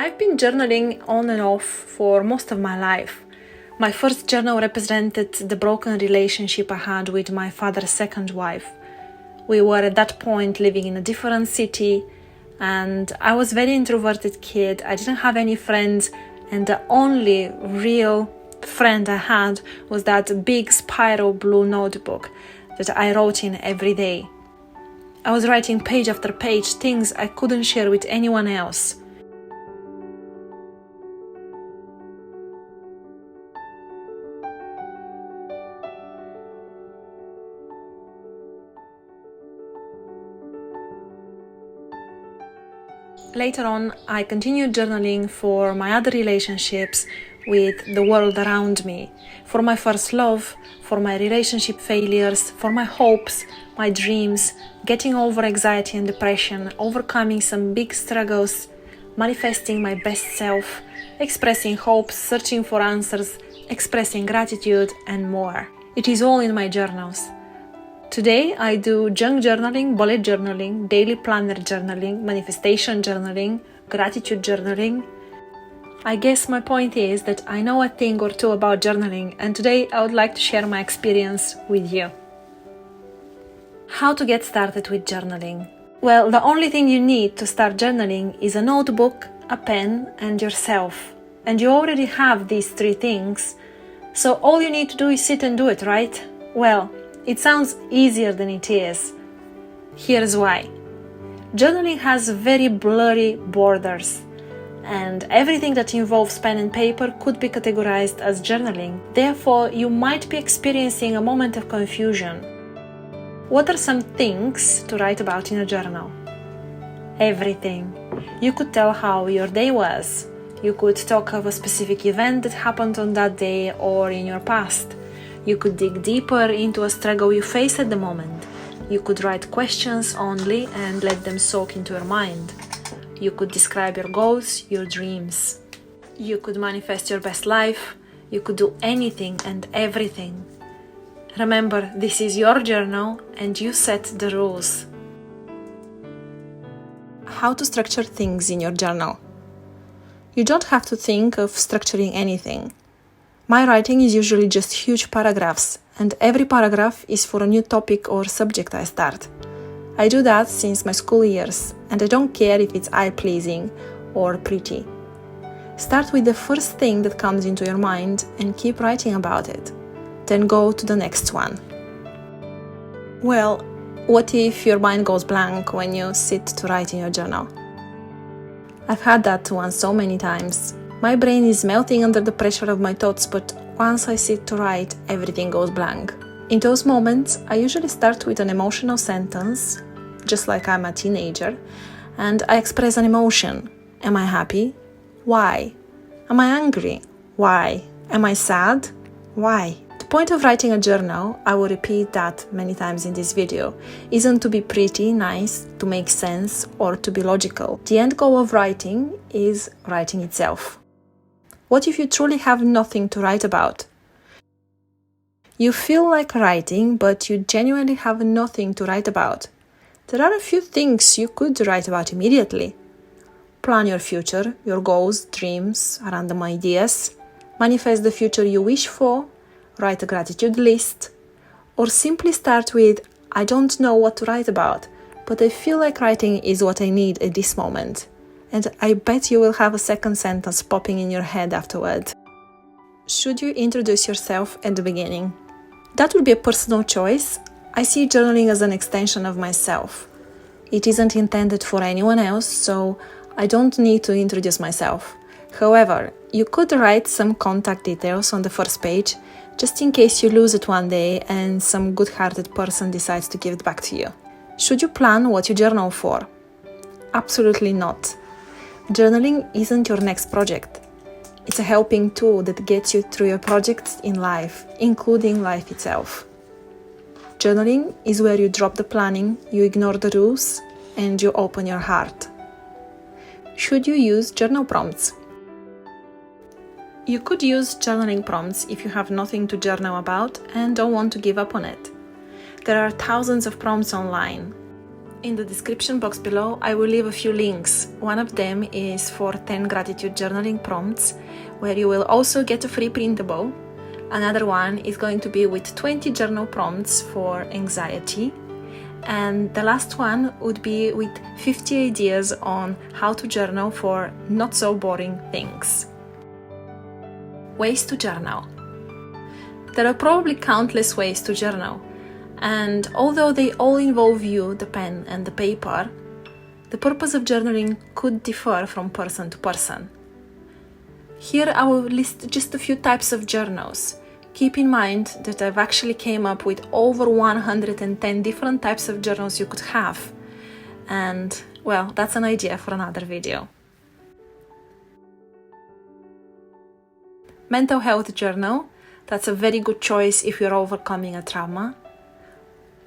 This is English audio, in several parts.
I've been journaling on and off for most of my life. My first journal represented the broken relationship I had with my father's second wife. We were at that point living in a different city, and I was a very introverted kid. I didn't have any friends, and the only real friend I had was that big spiral blue notebook that I wrote in every day. I was writing page after page things I couldn't share with anyone else. Later on, I continued journaling for my other relationships with the world around me, for my first love, for my relationship failures, for my hopes, my dreams, getting over anxiety and depression, overcoming some big struggles, manifesting my best self, expressing hopes, searching for answers, expressing gratitude, and more. It is all in my journals. Today, I do junk journaling, bullet journaling, daily planner journaling, manifestation journaling, gratitude journaling. I guess my point is that I know a thing or two about journaling, and today I would like to share my experience with you. How to get started with journaling? Well, the only thing you need to start journaling is a notebook, a pen, and yourself. And you already have these three things, so all you need to do is sit and do it, right? Well, it sounds easier than it is. Here's why. Journaling has very blurry borders, and everything that involves pen and paper could be categorized as journaling. Therefore, you might be experiencing a moment of confusion. What are some things to write about in a journal? Everything. You could tell how your day was. You could talk of a specific event that happened on that day or in your past. You could dig deeper into a struggle you face at the moment. You could write questions only and let them soak into your mind. You could describe your goals, your dreams. You could manifest your best life. You could do anything and everything. Remember, this is your journal and you set the rules. How to structure things in your journal? You don't have to think of structuring anything. My writing is usually just huge paragraphs, and every paragraph is for a new topic or subject I start. I do that since my school years, and I don't care if it's eye-pleasing or pretty. Start with the first thing that comes into your mind and keep writing about it. Then go to the next one. Well, what if your mind goes blank when you sit to write in your journal? I've had that one so many times. My brain is melting under the pressure of my thoughts, but once I sit to write, everything goes blank. In those moments, I usually start with an emotional sentence, just like I'm a teenager, and I express an emotion. Am I happy? Why? Am I angry? Why? Am I sad? Why? The point of writing a journal, I will repeat that many times in this video, isn't to be pretty, nice, to make sense, or to be logical. The end goal of writing is writing itself. What if you truly have nothing to write about? You feel like writing, but you genuinely have nothing to write about. There are a few things you could write about immediately. Plan your future, your goals, dreams, random ideas. Manifest the future you wish for. Write a gratitude list. Or simply start with, I don't know what to write about, but I feel like writing is what I need at this moment. And I bet you will have a second sentence popping in your head afterward. Should you introduce yourself at the beginning? That would be a personal choice. I see journaling as an extension of myself. It isn't intended for anyone else, so I don't need to introduce myself. However, you could write some contact details on the first page, just in case you lose it one day and some good-hearted person decides to give it back to you. Should you plan what you journal for? Absolutely not. Journaling isn't your next project. It's a helping tool that gets you through your projects in life, including life itself. Journaling is where you drop the planning, you ignore the rules, and you open your heart. Should you use journal prompts? You could use journaling prompts if you have nothing to journal about and don't want to give up on it. There are thousands of prompts online. In the description box below, I will leave a few links. One of them is for 10 gratitude journaling prompts, where you will also get a free printable. Another one is going to be with 20 journal prompts for anxiety. And the last one would be with 50 ideas on how to journal for not so boring things. Ways to journal. There are probably countless ways to journal. And although they all involve you, the pen and the paper, the purpose of journaling could differ from person to person. Here I will list just a few types of journals. Keep in mind that I've actually came up with over 110 different types of journals you could have. And, well, that's an idea for another video. Mental health journal. That's a very good choice if you're overcoming a trauma.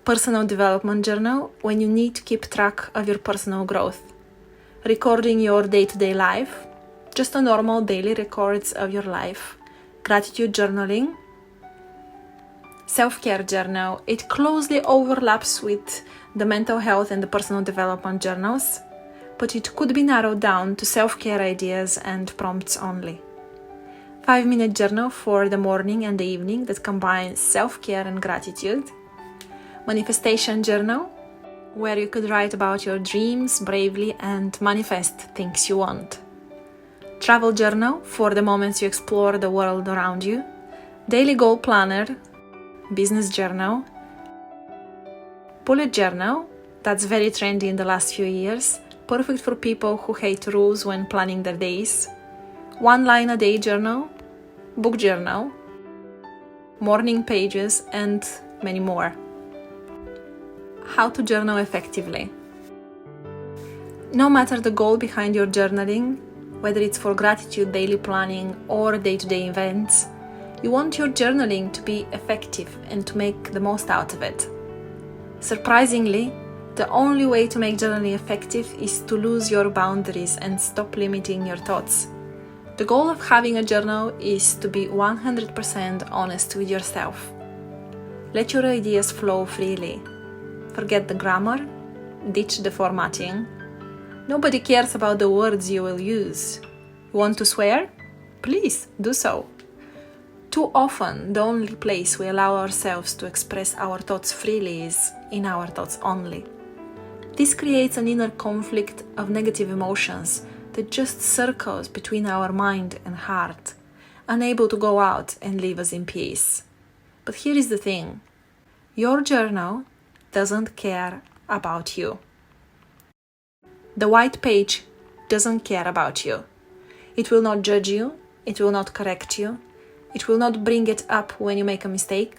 Personal development journal, when you need to keep track of your personal growth. Recording your day-to-day life, just a normal daily records of your life. Gratitude journaling. Self-care journal, it closely overlaps with the mental health and the personal development journals, but it could be narrowed down to self-care ideas and prompts only. 5-minute journal for the morning and the evening that combines self-care and gratitude. Manifestation journal, where you could write about your dreams bravely and manifest things you want. Travel journal, for the moments you explore the world around you. Daily goal planner. Business journal. Bullet journal, that's very trendy in the last few years, perfect for people who hate rules when planning their days. 1 line a day journal. Book journal. Morning pages, and many more. How to journal effectively. No matter the goal behind your journaling, whether it's for gratitude, daily planning, or day-to-day events, you want your journaling to be effective and to make the most out of it. Surprisingly, the only way to make journaling effective is to lose your boundaries and stop limiting your thoughts. The goal of having a journal is to be 100% honest with yourself. Let your ideas flow freely. Forget the grammar, ditch the formatting. Nobody cares about the words you will use. You want to swear? Please do so. Too often, the only place we allow ourselves to express our thoughts freely is in our thoughts only. This creates an inner conflict of negative emotions that just circles between our mind and heart, unable to go out and leave us in peace. But here is the thing. Your journal doesn't care about you. The white page doesn't care about you. It will not judge you, it will not correct you, it will not bring it up when you make a mistake,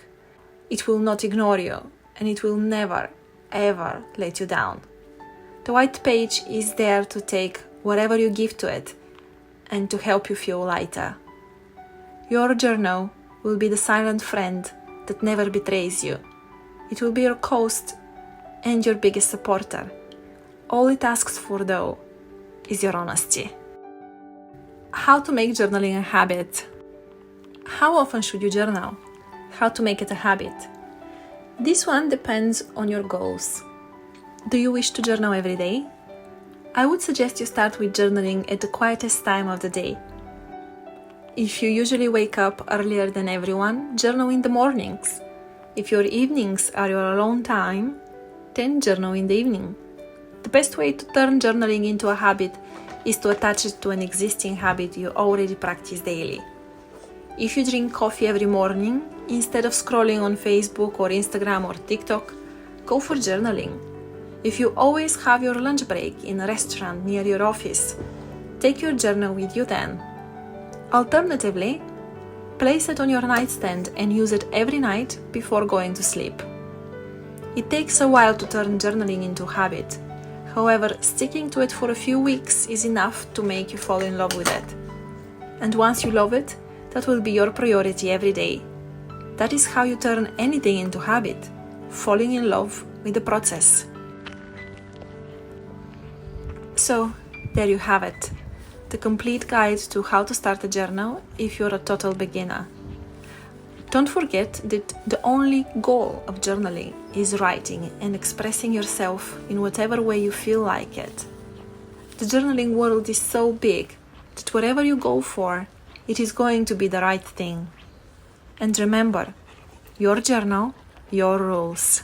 it will not ignore you, and it will never, ever let you down. The white page is there to take whatever you give to it and to help you feel lighter. Your journal will be the silent friend that never betrays you. It will be your host and your biggest supporter. All it asks for, though, is your honesty. How to make journaling a habit. How often should you journal? How to make it a habit? This one depends on your goals. Do you wish to journal every day? I would suggest you start with journaling at the quietest time of the day. If you usually wake up earlier than everyone, journal in the mornings. If your evenings are your alone time, then journal in the evening. The best way to turn journaling into a habit is to attach it to an existing habit you already practice daily. If you drink coffee every morning, instead of scrolling on Facebook or Instagram or TikTok, go for journaling. If you always have your lunch break in a restaurant near your office, take your journal with you then. Alternatively, place it on your nightstand and use it every night before going to sleep. It takes a while to turn journaling into a habit. However, sticking to it for a few weeks is enough to make you fall in love with it. And once you love it, that will be your priority every day. That is how you turn anything into habit, falling in love with the process. So, there you have it. The complete guide to how to start a journal if you're a total beginner. Don't forget that the only goal of journaling is writing and expressing yourself in whatever way you feel like it. The journaling world is so big that whatever you go for, it is going to be the right thing. And remember, your journal, your rules.